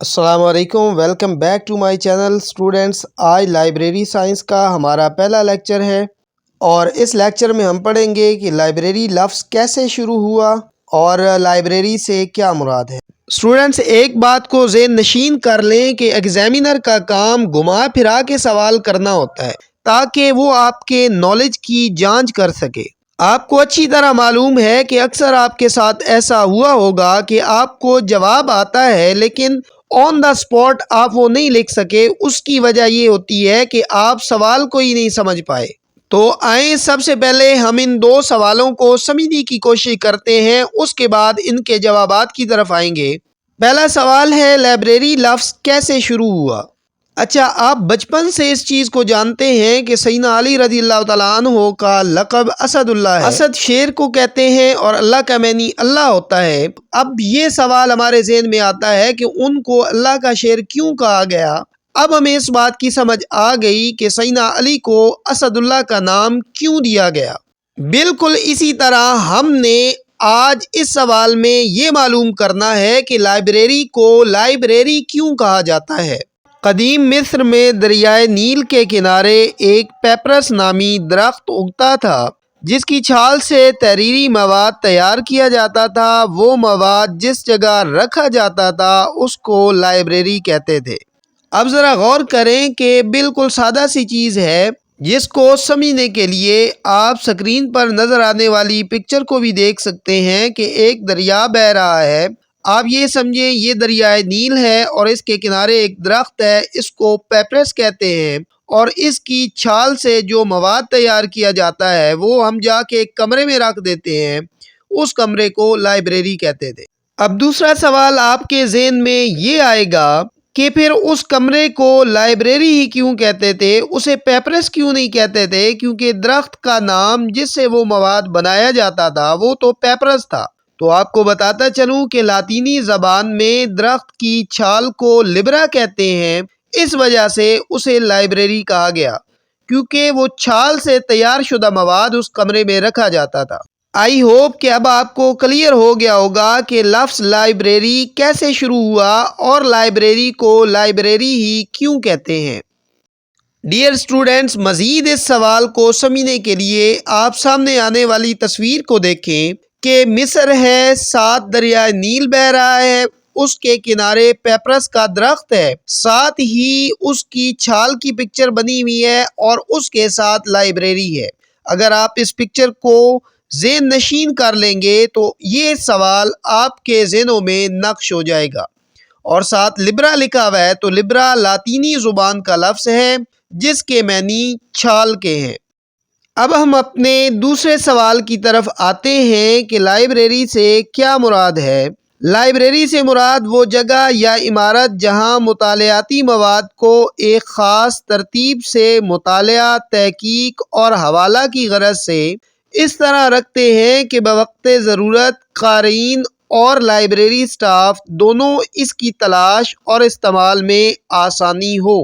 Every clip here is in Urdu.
السلام علیکم، welcome back to my channel students. آج لائبریری سائنس کا ہمارا پہلا لیکچر ہے اور اس لیکچر میں ہم پڑھیں گے کہ لائبریری لفظ کیسے شروع ہوا اور لائبریری سے کیا مراد ہے۔ اسٹوڈنٹس، ایک بات کو ذہن نشین کر لیں کہ ایگزامینر کا کام گھما پھرا کے سوال کرنا ہوتا ہے تاکہ وہ آپ کے نالج کی جانچ کر سکے۔ آپ کو اچھی طرح معلوم ہے کہ اکثر آپ کے ساتھ ایسا ہوا ہوگا کہ آپ کو جواب آتا ہے لیکن آن دا اسپاٹ آپ وہ نہیں لکھ سکے۔ اس کی وجہ یہ ہوتی ہے کہ آپ سوال کو ہی نہیں سمجھ پائے۔ تو آئیں سب سے پہلے ہم ان دو سوالوں کو سمجھنے کی کوشش کرتے ہیں، اس کے بعد ان کے جوابات کی طرف آئیں گے۔ پہلا سوال ہے، لائبریری لفظ کیسے شروع ہوا؟ اچھا، آپ بچپن سے اس چیز کو جانتے ہیں کہ سیدنا علی رضی اللہ تعالیٰ عنہ کا لقب اسد اللہ ہے۔ اسد شیر کو کہتے ہیں اور اللہ کا معنی اللہ ہوتا ہے۔ اب یہ سوال ہمارے ذہن میں آتا ہے کہ ان کو اللہ کا شیر کیوں کہا گیا؟ اب ہمیں اس بات کی سمجھ آ گئی کہ سیدنا علی کو اسد اللہ کا نام کیوں دیا گیا۔ بالکل اسی طرح ہم نے آج اس سوال میں یہ معلوم کرنا ہے کہ لائبریری کو لائبریری کیوں کہا جاتا ہے۔ قدیم مصر میں دریائے نیل کے کنارے ایک پیپرس نامی درخت اگتا تھا جس کی چھال سے تحریری مواد تیار کیا جاتا تھا۔ وہ مواد جس جگہ رکھا جاتا تھا اس کو لائبریری کہتے تھے۔ اب ذرا غور کریں کہ بالکل سادہ سی چیز ہے جس کو سمجھنے کے لیے آپ سکرین پر نظر آنے والی پکچر کو بھی دیکھ سکتے ہیں کہ ایک دریا بہہ رہا ہے۔ آپ یہ سمجھیں یہ دریائے نیل ہے اور اس کے کنارے ایک درخت ہے، اس کو پیپرس کہتے ہیں، اور اس کی چھال سے جو مواد تیار کیا جاتا ہے وہ ہم جا کے ایک کمرے میں رکھ دیتے ہیں، اس کمرے کو لائبریری کہتے تھے۔ اب دوسرا سوال آپ کے ذہن میں یہ آئے گا کہ پھر اس کمرے کو لائبریری ہی کیوں کہتے تھے، اسے پیپرس کیوں نہیں کہتے تھے؟ کیونکہ درخت کا نام جس سے وہ مواد بنایا جاتا تھا وہ تو پیپرس تھا۔ تو آپ کو بتاتا چلوں کہ لاطینی زبان میں درخت کی چھال کو لبرا کہتے ہیں، اس وجہ سے اسے لائبریری کہا گیا کیونکہ وہ چھال سے تیار شدہ مواد اس کمرے میں رکھا جاتا تھا۔ آئی ہوپ کہ اب آپ کو کلیئر ہو گیا ہوگا کہ لفظ لائبریری کیسے شروع ہوا اور لائبریری کو لائبریری ہی کیوں کہتے ہیں۔ ڈیئر اسٹوڈنٹس، مزید اس سوال کو سمجھنے کے لیے آپ سامنے آنے والی تصویر کو دیکھیں کہ مصر ہے، ساتھ دریائے نیل بہہ رہا ہے، اس کے کنارے پیپرس کا درخت ہے، ساتھ ہی اس کی چھال کی پکچر بنی ہوئی ہے اور اس کے ساتھ لائبریری ہے۔ اگر آپ اس پکچر کو ذہن نشین کر لیں گے تو یہ سوال آپ کے ذہنوں میں نقش ہو جائے گا۔ اور ساتھ لبرا لکھا ہوا ہے، تو لبرا لاطینی زبان کا لفظ ہے جس کے معنی چھال کے ہیں۔ اب ہم اپنے دوسرے سوال کی طرف آتے ہیں کہ لائبریری سے کیا مراد ہے۔ لائبریری سے مراد وہ جگہ یا عمارت جہاں مطالعاتی مواد کو ایک خاص ترتیب سے مطالعہ، تحقیق اور حوالہ کی غرض سے اس طرح رکھتے ہیں کہ بوقت ضرورت قارئین اور لائبریری سٹاف دونوں اس کی تلاش اور استعمال میں آسانی ہو۔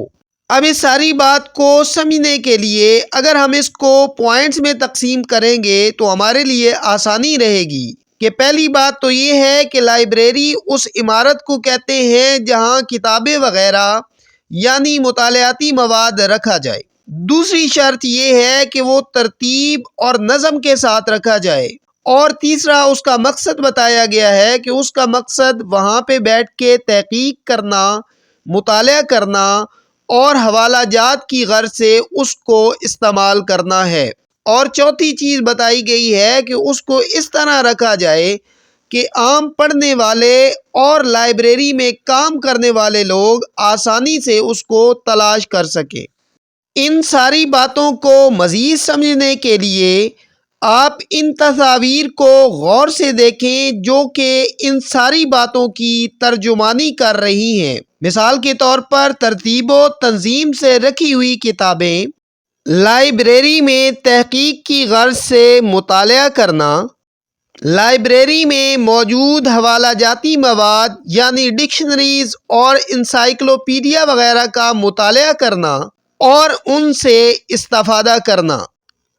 اب اس ساری بات کو سمجھنے کے لیے اگر ہم اس کو پوائنٹس میں تقسیم کریں گے تو ہمارے لیے آسانی رہے گی کہ پہلی بات تو یہ ہے کہ لائبریری اس عمارت کو کہتے ہیں جہاں کتابیں وغیرہ یعنی مطالعاتی مواد رکھا جائے۔ دوسری شرط یہ ہے کہ وہ ترتیب اور نظم کے ساتھ رکھا جائے، اور تیسرا اس کا مقصد بتایا گیا ہے کہ اس کا مقصد وہاں پہ بیٹھ کے تحقیق کرنا، مطالعہ کرنا اور حوالہ جات کی غرض سے اس کو استعمال کرنا ہے۔ اور چوتھی چیز بتائی گئی ہے کہ اس کو اس طرح رکھا جائے کہ عام پڑھنے والے اور لائبریری میں کام کرنے والے لوگ آسانی سے اس کو تلاش کر سکیں۔ ان ساری باتوں کو مزید سمجھنے کے لیے آپ ان تصاویر کو غور سے دیکھیں جو کہ ان ساری باتوں کی ترجمانی کر رہی ہیں۔ مثال کے طور پر ترتیب و تنظیم سے رکھی ہوئی کتابیں، لائبریری میں تحقیق کی غرض سے مطالعہ کرنا، لائبریری میں موجود حوالہ جاتی مواد یعنی ڈکشنریز اور انسائکلوپیڈیا وغیرہ کا مطالعہ کرنا اور ان سے استفادہ کرنا۔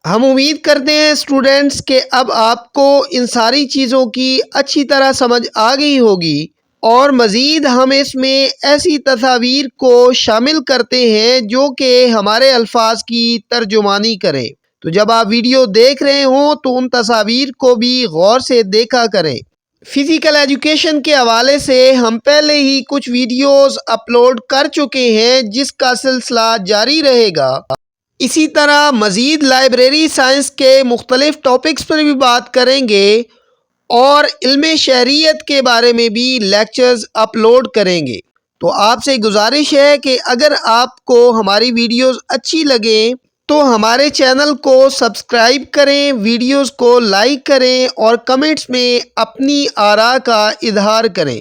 ہم امید کرتے ہیں اسٹوڈنٹس کہ اب آپ کو ان ساری چیزوں کی اچھی طرح سمجھ آ گئی ہوگی اور مزید ہم اس میں ایسی تصاویر کو شامل کرتے ہیں جو کہ ہمارے الفاظ کی ترجمانی کریں۔ تو جب آپ ویڈیو دیکھ رہے ہوں تو ان تصاویر کو بھی غور سے دیکھا کریں۔ فزیکل ایجوکیشن کے حوالے سے ہم پہلے ہی کچھ ویڈیوز اپلوڈ کر چکے ہیں جس کا سلسلہ جاری رہے گا۔ اسی طرح مزید لائبریری سائنس کے مختلف ٹاپکس پر بھی بات کریں گے اور علم شہریت کے بارے میں بھی لیکچرز اپلوڈ کریں گے۔ تو آپ سے گزارش ہے کہ اگر آپ کو ہماری ویڈیوز اچھی لگیں تو ہمارے چینل کو سبسکرائب کریں، ویڈیوز کو لائک کریں اور کمنٹس میں اپنی آراء کا اظہار کریں۔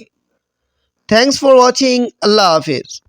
Thanks for watching. اللہ حافظ۔